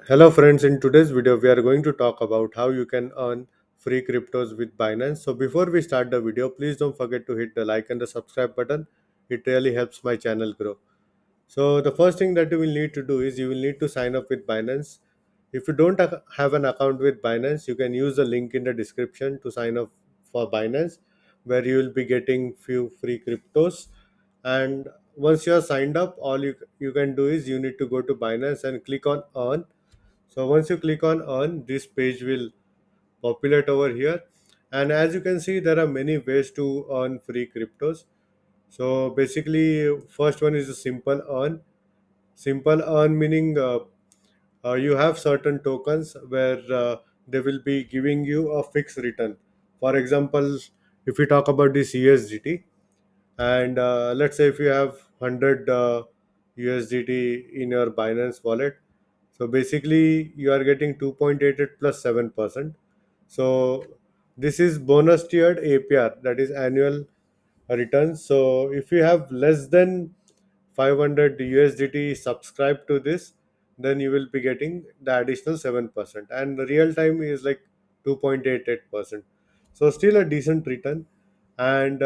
Hello friends, in today's video we are going to talk about how you can earn free cryptos with Binance. So before we start the video, please don't forget to hit the like and the subscribe button. It really helps my channel grow. So the first thing that you will need to do is you will need to sign up with Binance. If you don't have an account with Binance, you can use the link in the description to sign up for Binance, where you will be getting few free cryptos. And once you are signed up, all you can do is you need to go to Binance and click on earn. So once you click on earn, this page will populate over here. And as you can see, there are many ways to earn free cryptos. So basically, first one is a simple earn. Simple earn meaning you have certain tokens where they will be giving you a fixed return. For example, if we talk about this USDT, and let's say if you have 100 USDT in your Binance wallet, so basically you are getting 2.88 plus 7%. So this is bonus tiered APR, that is annual returns. So if you have less than 500 USDT subscribed to this, then you will be getting the additional 7%. And the real time is like 2.88%. So still a decent return. And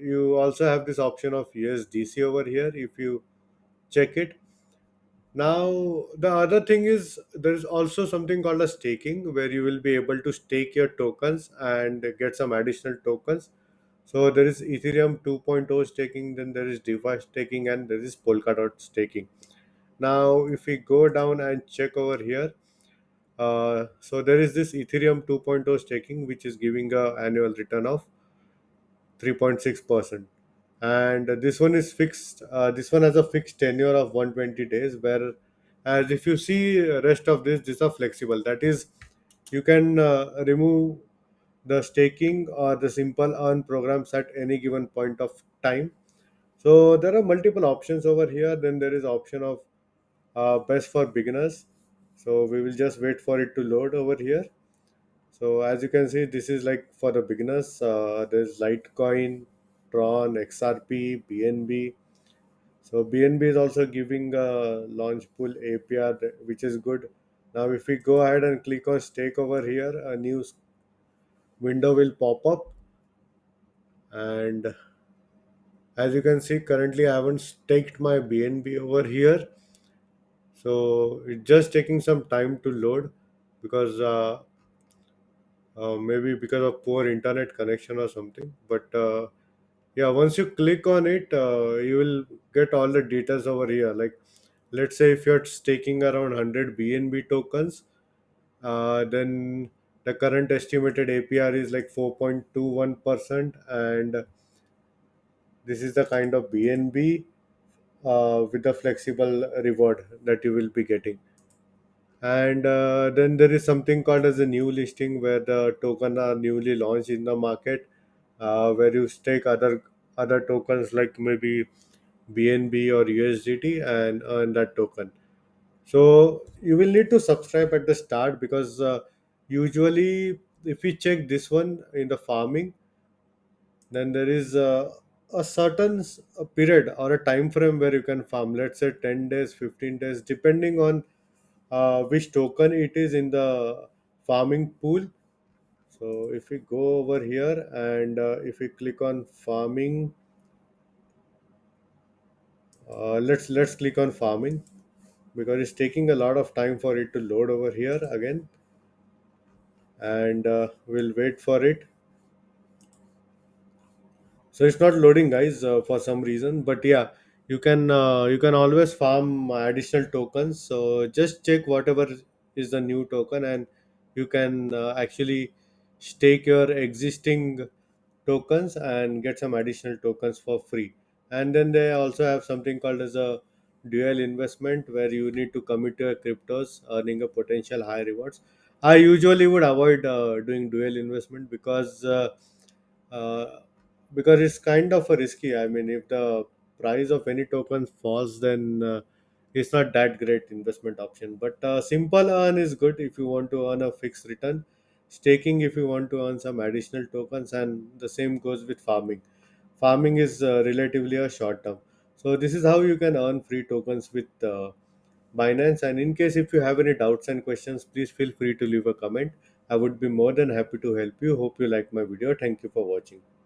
you also have this option of USDC over here if you check it. Now, the other thing is there is also something called a staking where you will be able to stake your tokens and get some additional tokens. So there is Ethereum 2.0 staking, then there is DeFi staking, and there is Polkadot staking. Now, if we go down and check over here, so there is this Ethereum 2.0 staking, which is giving a annual return of 3.6%. And this one is fixed. This one has a fixed tenure of 120 days, where as if you see rest of this, these are flexible. That is, you can remove the staking or the simple earn programs at any given point of time. So there are multiple options over here. Then there is option of best for beginners. So we will just wait for it to load over here. So as you can see, this is like for the beginners. There's Litecoin, Tron, XRP, BNB. So BNB is also giving a launch pool APR, which is good. Now, if we go ahead and click on stake over here, a new window will pop up. And as you can see, currently I haven't staked my BNB over here. So it's just taking some time to load because maybe because of poor internet connection or something. But yeah, once you click on it, you will get all the details over here. Like, let's say if you're staking around 100 BNB tokens, then the current estimated APR is like 4.21%, and this is the kind of BNB with the flexible reward that you will be getting. And then there is something called as a new listing where the token are newly launched in the market, where you stake other tokens like maybe BNB or USDT and earn that token. So you will need to subscribe at the start because usually if we check this one in the farming, then there is a certain a period or a time frame where you can farm. Let's say 10 days, 15 days, depending on which token it is in the farming pool. So if we go over here and if we click on farming, let's click on farming because it's taking a lot of time for it to load over here again, and we'll wait for it. So it's not loading, guys, for some reason. But yeah, you can always farm additional tokens. So just check whatever is the new token, and you can actually stake your existing tokens and get some additional tokens for free. And then they also have something called as a dual investment where you need to commit to your cryptos, earning a potential high rewards. I usually would avoid doing dual investment uh, because it's kind of a risky. I mean, if the price of any token falls, then it's not that great investment option. But simple earn is good if you want to earn a fixed return. Staking if you want to earn some additional tokens, and the same goes with farming. Farming is relatively a short term. So this is how you can earn free tokens with Binance. And in case if you have any doubts and questions, please feel free to leave a comment. I would be more than happy to help you. Hope you like my video. Thank you for watching.